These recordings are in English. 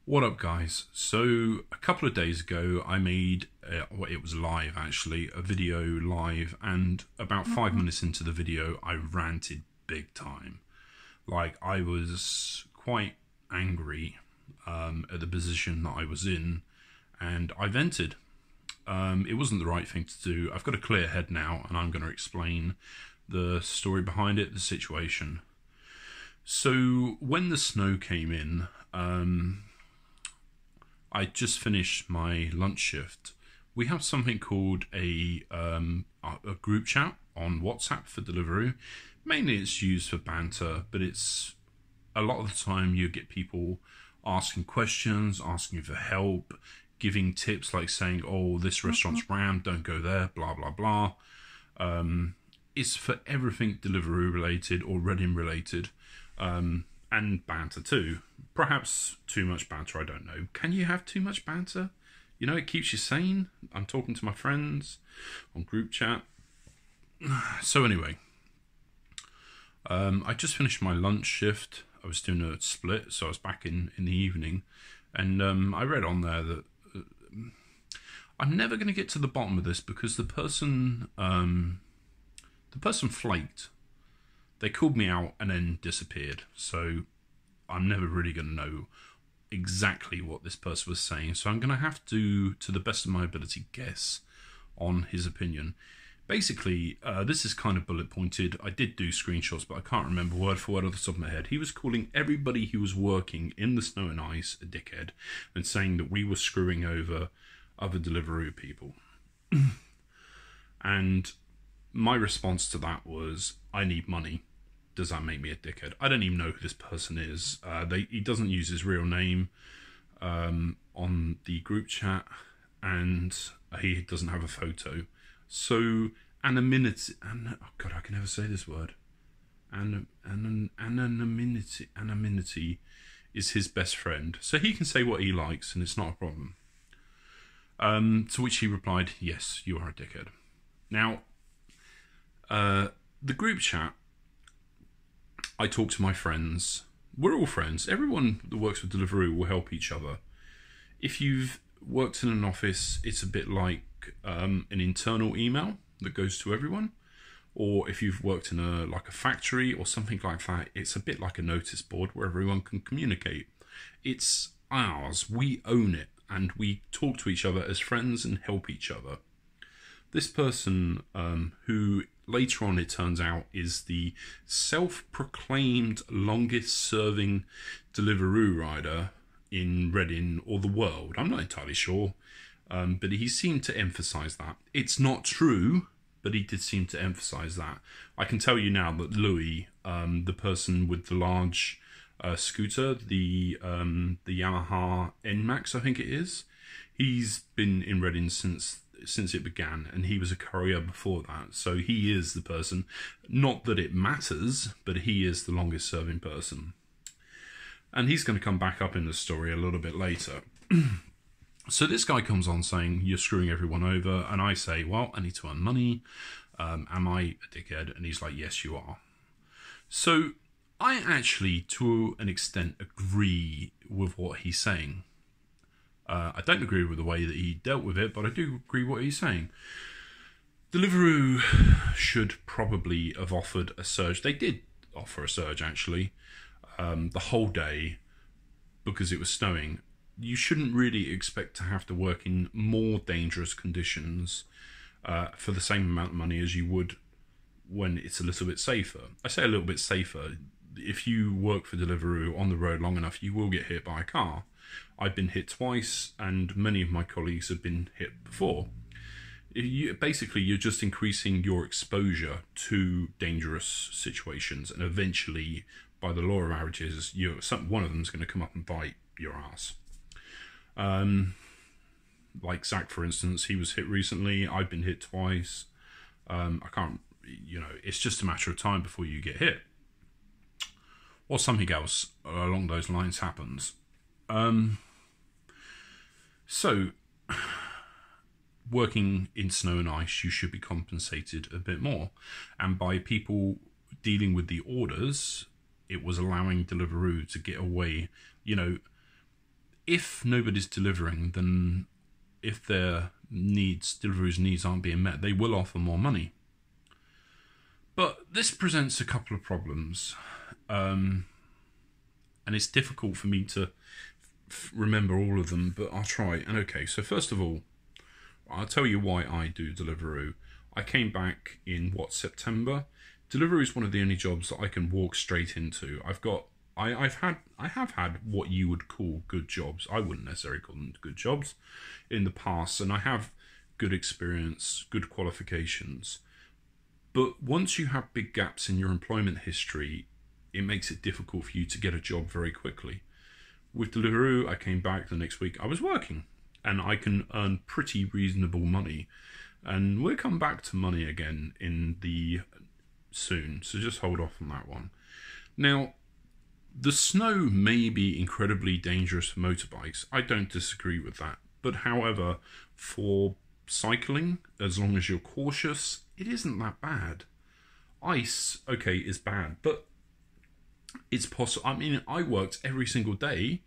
What up, guys? So a couple of days ago I made well, it was live actually, a video live, and about 5 minutes into the video I ranted big time. Like, I was quite angry at the position that I was in, and I vented. It wasn't the right thing to do. I've got a clear head now, and I'm going to explain the story behind it, the situation. So when the snow came in, I just finished my lunch shift. We have something called a group chat on WhatsApp for Deliveroo. Mainly it's used for banter, but it's a lot of the time you get people asking questions, asking for help, giving tips like saying, oh, this restaurant's rammed, don't go there, blah, blah, blah. It's for everything Deliveroo related or Reading related. And banter too. Perhaps too much banter, I don't know. Can you have too much banter? You know, it keeps you sane. I'm talking to my friends on group chat. So anyway, I just finished my lunch shift. I was doing a split, so I was back in the evening. And I read on there that I'm never going to get to the bottom of this because the person flaked. They called me out and then disappeared. So I'm never really going to know exactly what this person was saying. So I'm going to have to the best of my ability, guess on his opinion. Basically, this is kind of bullet pointed. I did do screenshots, but I can't remember word for word off the top of my head. He was calling everybody who was working in the snow and ice a dickhead and saying that we were screwing over other Deliveroo people. And my response to that was, I need money. Does that make me a dickhead? I don't even know who this person is. He doesn't use his real name on the group chat, and he doesn't have a photo. So anonymity, oh God, I can never say this word. Anonymity is his best friend, so he can say what he likes, and it's not a problem. To which he replied, "Yes, you are a dickhead." Now, the group chat, I talk to my friends. We're all friends. Everyone that works with Deliveroo will help each other. If you've worked in an office, it's a bit like an internal email that goes to everyone. Or if you've worked in a factory or something like that, it's a bit like a notice board where everyone can communicate. It's ours. We own it, and we talk to each other as friends and help each other. This person, who later on it turns out is the self-proclaimed longest-serving Deliveroo rider in Reading or the world. I'm not entirely sure, but he seemed to emphasise that. It's not true, but he did seem to emphasise that. I can tell you now that Louis, the person with the large scooter, the Yamaha NMAX, I think it is, he's been in Reading since it began, and he was a courier before that, so he is the person. Not that it matters, but he is the longest serving person, and he's going to come back up in the story a little bit later. So this guy comes on saying, you're screwing everyone over, and I say, well, I need to earn money. Am I a dickhead? And he's like, yes, you are. So I actually, to an extent, agree with what he's saying. I don't agree with the way that he dealt with it, but I do agree with what he's saying. Deliveroo should probably have offered a surge. They did offer a surge, actually, the whole day, because it was snowing. You shouldn't really expect to have to work in more dangerous conditions for the same amount of money as you would when it's a little bit safer. I say a little bit safer. If you work for Deliveroo on the road long enough, you will get hit by a car. I've been hit twice, and many of my colleagues have been hit before. Basically, you're just increasing your exposure to dangerous situations, and eventually, by the law of averages, one of them is going to come up and bite your ass. Like Zach, for instance, he was hit recently. I've been hit twice. I can't, it's just a matter of time before you get hit, or something else along those lines happens. So, working in snow and ice, you should be compensated a bit more. And by people dealing with the orders, it was allowing Deliveroo to get away. if nobody's delivering, then if their Deliveroo's needs aren't being met, they will offer more money. But this presents a couple of problems. And it's difficult for me to remember all of them, but I'll try. And okay, so first of all, I'll tell you why I do Deliveroo. I came back in, September? Deliveroo is one of the only jobs that I can walk straight into. I have had what you would call good jobs. I wouldn't necessarily call them good jobs in the past, and I have good experience, good qualifications. But once you have big gaps in your employment history, it makes it difficult for you to get a job very quickly. With Deliveroo, I came back the next week. I was working, and I can earn pretty reasonable money. And we'll come back to money again soon, so just hold off on that one. Now, the snow may be incredibly dangerous for motorbikes. I don't disagree with that. But however, for cycling, as long as you're cautious, it isn't that bad. Ice, okay, is bad, but it's possible. I mean, I worked every single day,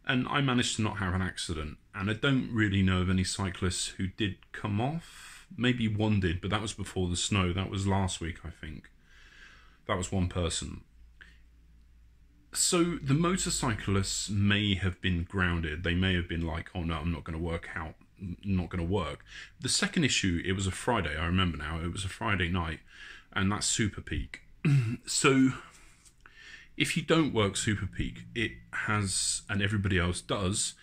and I managed to not have an accident. And I don't really know of any cyclists who did come off. Maybe one did, but that was before the snow. That was last week, I think. That was one person. So the motorcyclists may have been grounded. They may have been like, oh no, I'm not going to work out. Not going to work. The second issue, it was a Friday. I remember now. It was a Friday night, and that's super peak. So if you don't work super peak, it has, and everybody else does,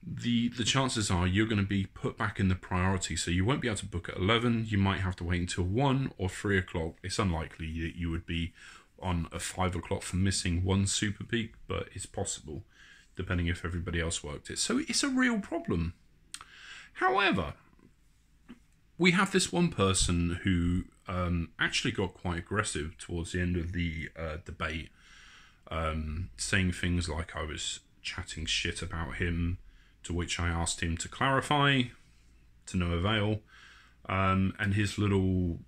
the chances are you're going to be put back in the priority. So you won't be able to book at 11. You might have to wait until 1 or 3 o'clock. It's unlikely that you would be on a 5 o'clock for missing one super peak, but it's possible, depending if everybody else worked it. So it's a real problem. However, we have this one person who actually got quite aggressive towards the end of the debate, saying things like I was chatting shit about him, to which I asked him to clarify, to no avail, and his little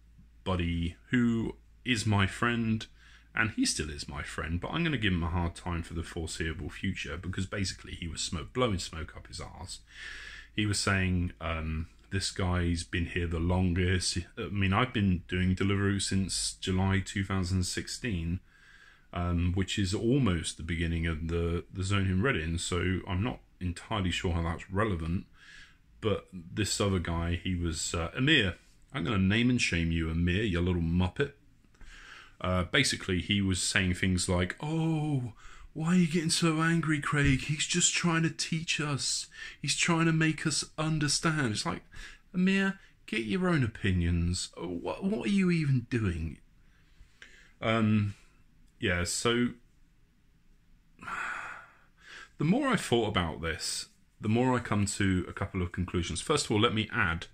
buddy, who is my friend, and he still is my friend, but I'm going to give him a hard time for the foreseeable future, because basically he was blowing smoke up his arse. He was saying, this guy's been here the longest. I mean, I've been doing Deliveroo since July 2016, which is almost the beginning of the zone in Reading, so I'm not entirely sure how that's relevant. But this other guy, he was, Amir. I'm going to name and shame you, Amir, you little muppet. Basically, he was saying things like, oh, why are you getting so angry, Craig? He's just trying to teach us. He's trying to make us understand. It's like, Amir, get your own opinions. What are you even doing? Yeah, so the more I thought about this, the more I come to a couple of conclusions. First of all, let me add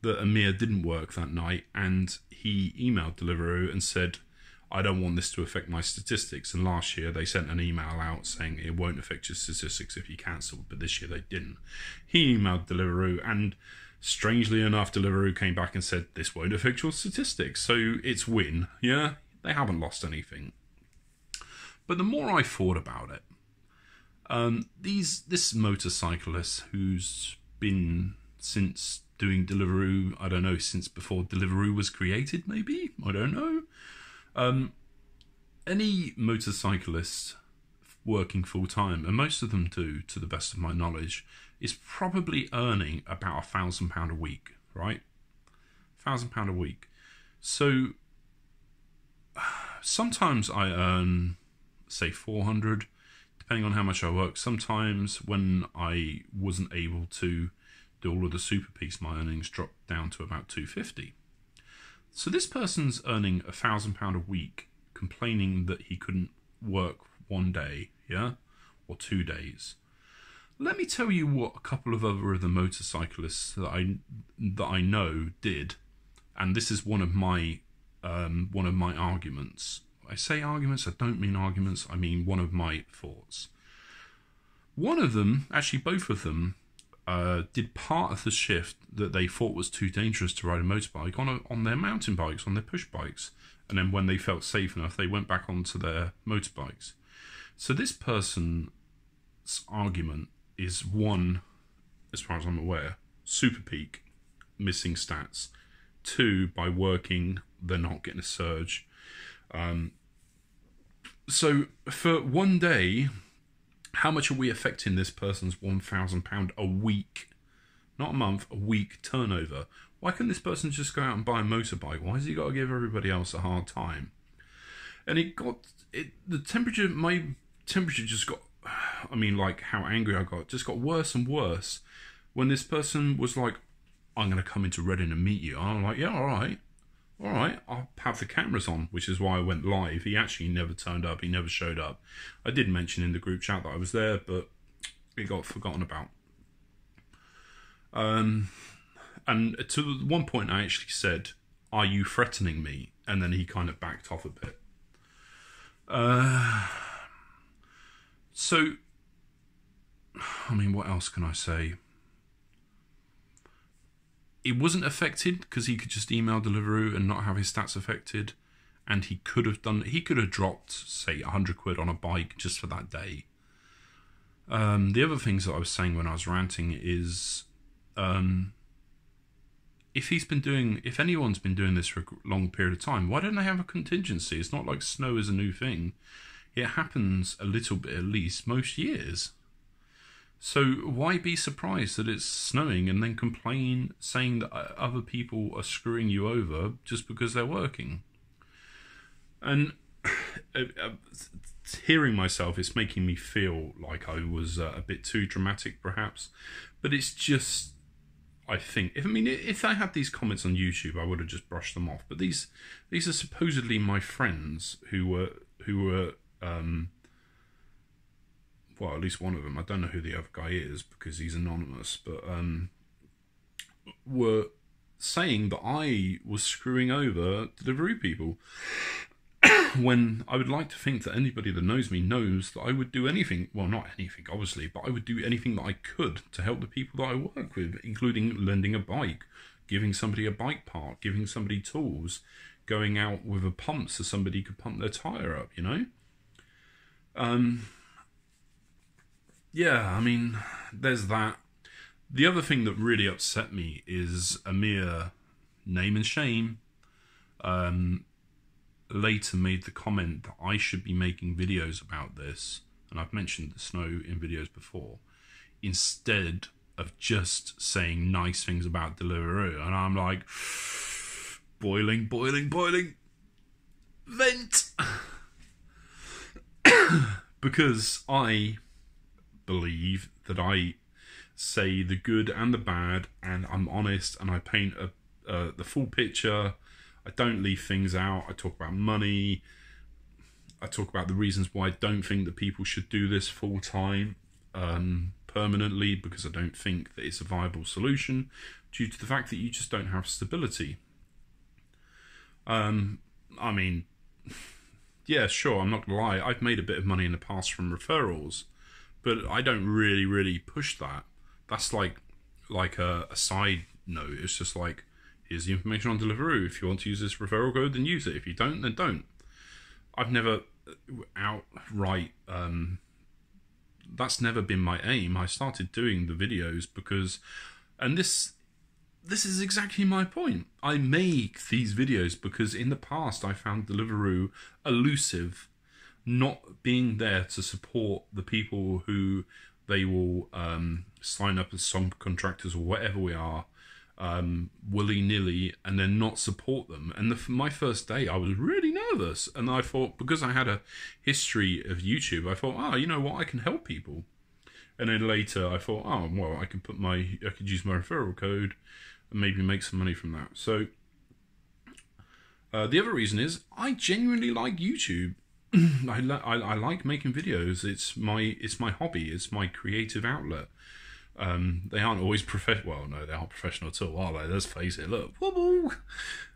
that Amir didn't work that night, and he emailed Deliveroo and said, I don't want this to affect my statistics. And last year they sent an email out saying it won't affect your statistics if you cancel, but this year they didn't. He emailed Deliveroo, and strangely enough, Deliveroo came back and said this won't affect your statistics. So it's win, yeah? They haven't lost anything. But the more I thought about it, this motorcyclist who's been since doing Deliveroo, I don't know, since before Deliveroo was created, maybe? I don't know. Any motorcyclist working full time, and most of them do, to the best of my knowledge, is probably earning about £1,000 a week, right? £1,000 a week. So sometimes I earn, say, 400, depending on how much I work. Sometimes when I wasn't able to do all of the super peaks, my earnings dropped down to about 250. So this person's earning £1,000 a week, complaining that he couldn't work one day, yeah, or 2 days. Let me tell you what a couple of other the motorcyclists that I know did, and this is one of my arguments. I say arguments, I don't mean arguments. I mean one of my thoughts. One of them, actually both of them, did part of the shift that they thought was too dangerous to ride a motorbike on their mountain bikes, on their push bikes. And then when they felt safe enough, they went back onto their motorbikes. So this person's argument is one, as far as I'm aware, super peak, missing stats. 2, by working, they're not getting a surge. So for one day, how much are we affecting this person's £1,000 a week, not a month, a week turnover? Why couldn't this person just go out and buy a motorbike? Why has he got to give everybody else a hard time? And the temperature, my temperature just got, I mean, like how angry I got, just got worse and worse when this person was like, I'm going to come into Reading and meet you. I'm like, yeah, all right, I'll have the cameras on, which is why I went live. He actually never turned up. He never showed up. I did mention in the group chat that I was there, but it got forgotten about. And to one point I actually said, are you threatening me? And then he kind of backed off a bit. So, I mean, what else can I say? It wasn't affected because he could just email Deliveroo and not have his stats affected. And he could have dropped, say, 100 quid on a bike just for that day. The other things that I was saying when I was ranting is, if anyone's been doing this for a long period of time, why don't they have a contingency? It's not like snow is a new thing. It happens a little bit at least most years. So why be surprised that it's snowing and then complain, saying that other people are screwing you over just because they're working? And hearing myself, it's making me feel like I was a bit too dramatic, perhaps. But it's just, I think, if I had these comments on YouTube, I would have just brushed them off. But these are supposedly my friends who were well, at least one of them, I don't know who the other guy is because he's anonymous, but were saying that I was screwing over Deliveroo people. When I would like to think that anybody that knows me knows that I would do anything, well, not anything, obviously, but I would do anything that I could to help the people that I work with, including lending a bike, giving somebody a bike part, giving somebody tools, going out with a pump so somebody could pump their tyre up, you know? Yeah, I mean, there's that. The other thing that really upset me is a mere name and shame. Later made the comment that I should be making videos about this, and I've mentioned the snow in videos before, instead of just saying nice things about Deliveroo. And I'm like, boiling, vent! Because I believe that I say the good and the bad, and I'm honest, and I paint the full picture. I don't leave things out. I talk about money. I talk about the reasons why I don't think that people should do this full time, permanently, because I don't think that it's a viable solution due to the fact that you just don't have stability. I mean, yeah, sure, I'm not gonna lie. I've made a bit of money in the past from referrals, but I don't really push that. That's like a side note. It's just like, here's the information on Deliveroo. If you want to use this referral code, then use it. If you don't, then don't. I've never outright, that's never been my aim. I started doing the videos because, and this is exactly my point. I make these videos because in the past I found Deliveroo elusive, not being there to support the people who they will sign up as subcontractors or whatever we are, willy-nilly, and then not support them. And my first day I was really nervous, and I thought, because I had a history of YouTube, I thought, you know what, I can help people. And then later I thought, well, I could use my referral code and maybe make some money from that. So the other reason is I genuinely like YouTube. I like making videos. It's my hobby. It's my creative outlet. They aren't always professional. Well, no, they aren't professional at all, are they? Let's face it. Look, wobble.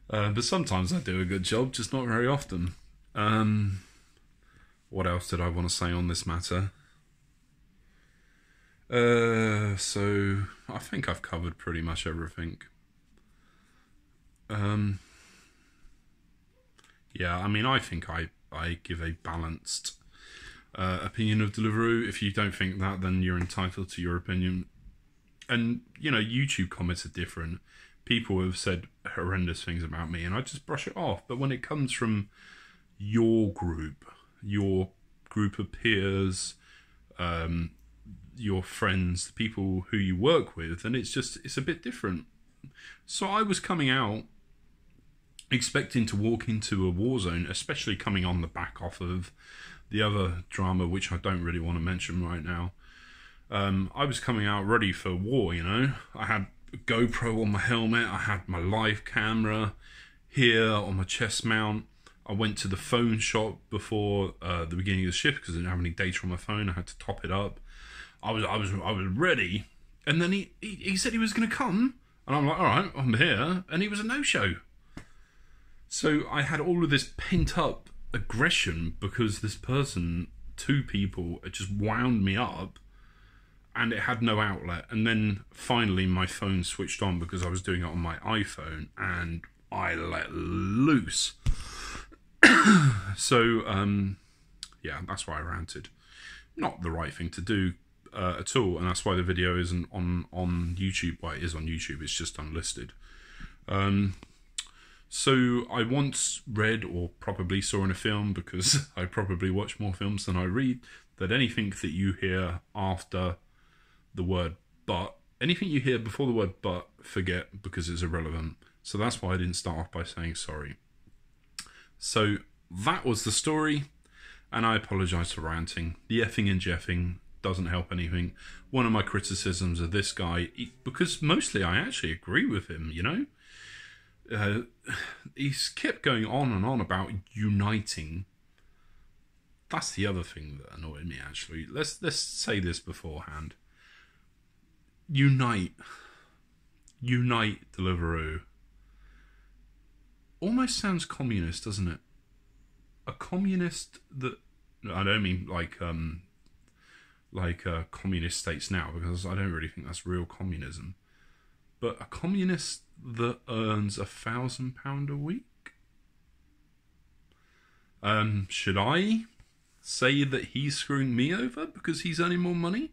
But sometimes I do a good job, just not very often. What else did I want to say on this matter? So I think I've covered pretty much everything. Yeah, I mean, I think I give a balanced opinion of Deliveroo. If you don't think that, then you're entitled to your opinion. And, you know, YouTube comments are different. People have said horrendous things about me, and I just brush it off. But when it comes from your group of peers, your friends, the people who you work with, and it's a bit different. So I was coming out expecting to walk into a war zone, especially coming on the back off of the other drama, which I don't really want to mention right now. I was coming out ready for war, you know. I had a GoPro on my helmet, I had my live camera here on my chest mount. I went to the phone shop before the beginning of the shift because I didn't have any data on my phone. I had to top it up. I was ready, and then he said he was going to come, and I'm like, all right, I'm here, and he was a no-show. So I had all of this pent-up aggression because this person, two people, had just wound me up, and it had no outlet. And then finally my phone switched on because I was doing it on my iPhone, and I let loose. So, yeah, that's why I ranted. Not the right thing to do at all, and that's why the video isn't on YouTube. Well, it is on YouTube, it's just unlisted. So I once read, or probably saw in a film, because I probably watch more films than I read, that anything that you hear after the word but, anything you hear before the word but, forget, because it's irrelevant. So that's why I didn't start off by saying sorry. So that was the story, and I apologise for ranting. The effing and jeffing doesn't help anything. One of my criticisms of this guy, because mostly I actually agree with him, you know, he's kept going on and on about uniting. That's the other thing that annoyed me, actually. Let's say this beforehand. Unite Deliveroo. Almost sounds communist, doesn't it? A communist that, I don't mean like communist states now, because I don't really think that's real communism. But a communist that earns £1,000 a week? Should I say that he's screwing me over because he's earning more money,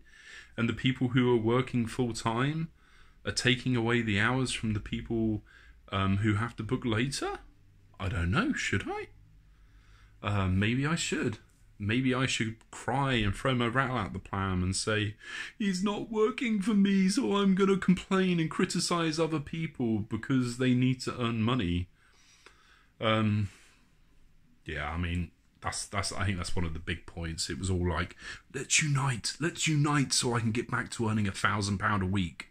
and the people who are working full time are taking away the hours from the people who have to book later? I don't know, should I? Maybe I should. Maybe I should cry and throw my rattle out the pram and say, he's not working for me, so I'm going to complain and criticise other people because they need to earn money. Yeah, I mean, that's. I think that's one of the big points. It was all like, let's unite so I can get back to earning £1,000 a week.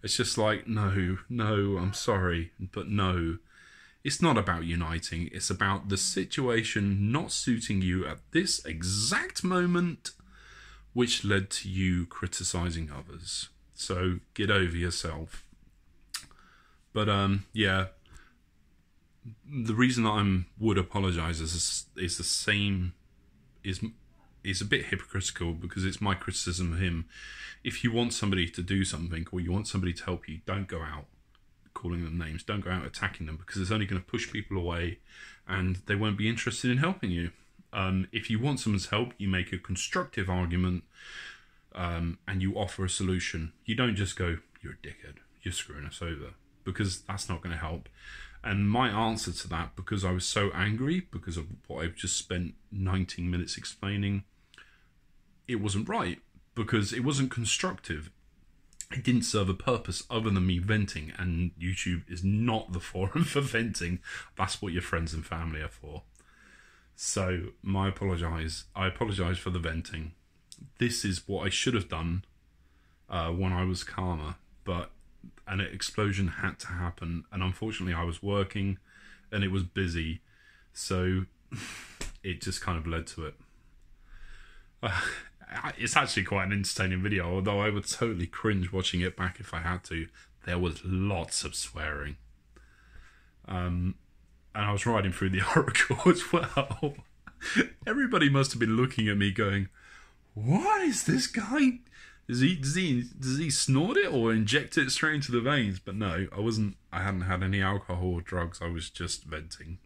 It's just like, no, I'm sorry, but no. It's not about uniting, it's about the situation not suiting you at this exact moment, which led to you criticising others. So get over yourself. But yeah, the reason that I would apologise is the same, is a bit hypocritical, because it's my criticism of him. If you want somebody to do something, or you want somebody to help you, don't go out calling them names, don't go out attacking them, because it's only going to push people away and they won't be interested in helping you. If you want someone's help, you make a constructive argument and you offer a solution. You don't just go, you're a dickhead, you're screwing us over, because that's not going to help. And my answer to that, because I was so angry because of what I've just spent 19 minutes explaining, it wasn't right, because it wasn't constructive. It didn't serve a purpose other than me venting, and YouTube is not the forum for venting. That's what your friends and family are for. So, I apologise for the venting. This is what I should have done when I was calmer, but an explosion had to happen, and unfortunately I was working and it was busy, so it just kind of led to it. It's actually quite an entertaining video, although I would totally cringe watching it back if I had to. There was lots of swearing. And I was riding through the Oracle as well. Everybody must have been looking at me going, what is this guy? Does he snort it or inject it straight into the veins? But no, I hadn't had any alcohol or drugs. I was just venting.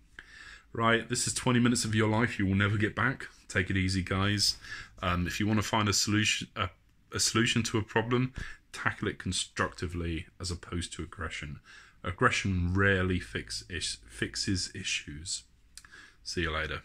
Right, this is 20 minutes of your life you will never get back. Take it easy, guys. If you want to find a solution to a problem, tackle it constructively as opposed to aggression. Aggression rarely fixes issues. See you later.